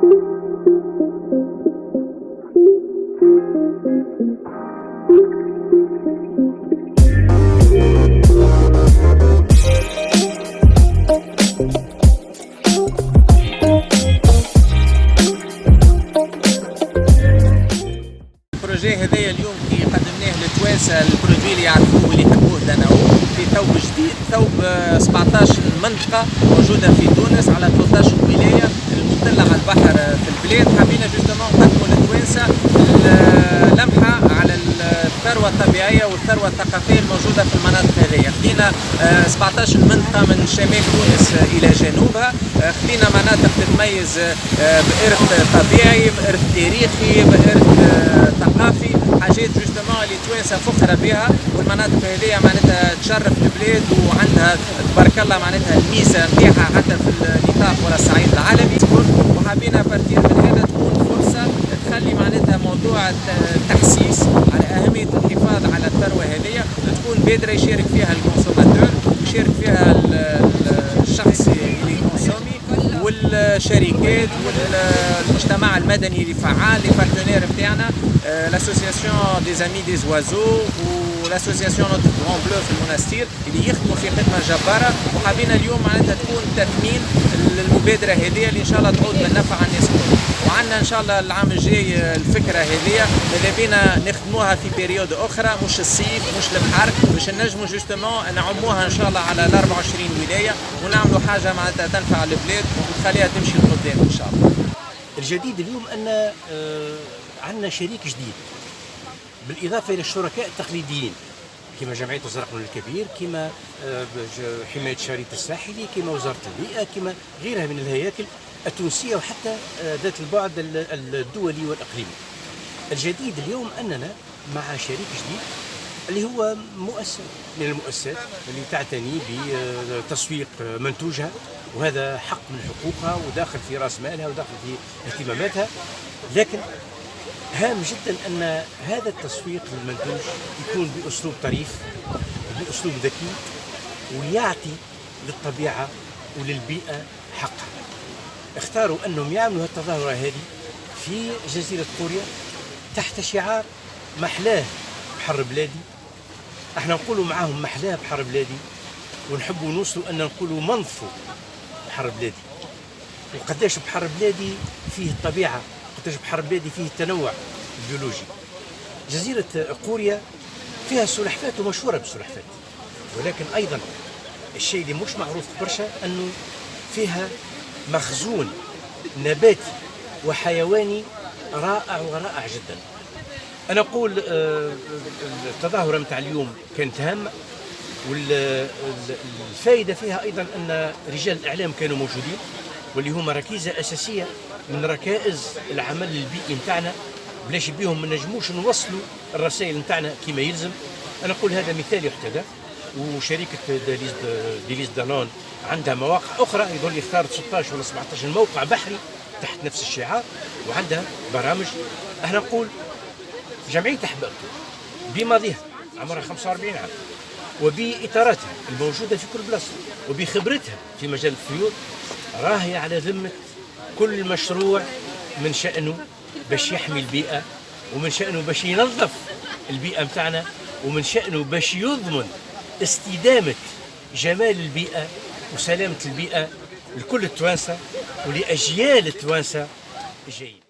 البروجي هذايا اليوم كي قدمناه للتوانسه البرودوي اللي يعرفوه واللي يحبوه داناو في ثوب جديد، ثوب 17 منطقه موجوده في تونس على 13 ولايه المطله على البحر في البلاد. حبينا جوستومون نقدموا للتوانسه لمحه على الثروه الطبيعيه والثروه الثقافيه الموجوده في المناطق هذيا. خدينا 17 منطقه من شمال تونس الى جنوبها، خدينا مناطق تتميز بإرث طبيعي، بإرث تاريخي، بإرث ثقافي، حاجات جوستومون اللي توانسه فخره بها، والمناطق هذه معناتها تشرف البلاد وعندها تبارك الله معناتها الميزه نتاعها حتى في النطاق ولا الصعيد العالمي. وحابين بارتير من هذا تكون فرصه تخلي معناتها موضوع التحسيس على اهميه الحفاظ على الثروه هذه تكون بادره يشارك فيها الكونسوماتور، يشارك فيها الشخص اللي كونسومي والشركات والمجتمع المدني اللي فعال، لي بارتنير نتاعنا لاسوسياسيون دي زامي دي زوازو والاسوسياسيون نوتر غران بلو في المنستير اللي يخدموا في خدمه جباره. وحابين اليوم معناتها تكون تثمين المبادره هذه اللي ان شاء الله تعود بالنفع على الناس الكل. وعندنا ان شاء الله العام الجاي الفكره هذه ماذا بينا نخدموها في بيريود اخرى، مش الصيف مش البحر، باش نجموا جوستومون نعموها ان شاء الله على ال 24 ولايه ونعملوا حاجه معناتها تنفع البلاد وتخليها تمشي لقدام ان شاء الله. الجديد اليوم ان عندنا شريك جديد بالاضافه الى الشركاء التقليديين كما جمعيه الزرقاء الكبير، كما حمايه الشريط الساحلي، كما وزاره البيئه، كما غيرها من الهياكل التونسيه وحتى ذات البعد الدولي والاقليمي. الجديد اليوم اننا مع شريك جديد اللي هو مؤسسه من المؤسسات اللي تعتني بتسويق منتوجها، وهذا حق من حقوقها وداخل في راس مالها وداخل في اهتماماتها. لكن هام جدا ان هذا التسويق للمنتوج يكون باسلوب طريف، باسلوب ذكي، ويعطي للطبيعه وللبيئه حقها. اختاروا انهم يعملوا التظاهره هذه في جزيره قوريا تحت شعار محلاه بحر بلادي. احنا نقولوا معاهم محلاه بحر بلادي، ونحبوا نوصلوا ان نقولوا منظفوا بحر بلادي. وقداش بحر بلادي فيه الطبيعه، قداش بحر بلادي فيه التنوع البيولوجي. جزيره قوريا فيها سلحفات ومشهوره بالسلحفات، ولكن ايضا الشيء اللي مش معروف برشا انه فيها مخزون نباتي وحيواني رائع ورائع جدا. أنا أقول التظاهرة متاع اليوم كانت هامة، والفائدة فيها أيضا أن رجال الإعلام كانوا موجودين، واللي هما ركيزة أساسية من ركائز العمل البيئي متاعنا، بلاش بيهم ما نجموش نوصلوا الرسائل متاعنا كما يلزم. أنا أقول هذا مثال يحتذى. وشركة ديليز دانون عندها مواقع أخرى، يظل اختارت 16 ولا 17 موقع بحري تحت نفس الشعار، وعندها برامج. احنا نقول جمعية أحباب بماضيها عمرها 45 عام، وبإطاراتها الموجودة في كل بلاصة، وبخبرتها في مجال الطيور، راهي على ذمة كل مشروع من شأنه باش يحمي البيئة، ومن شأنه باش ينظف البيئة متاعنا، ومن شأنه باش يضمن استدامة جمال البيئة وسلامة البيئة لكل التوانسة ولأجيال التوانسة الجايين.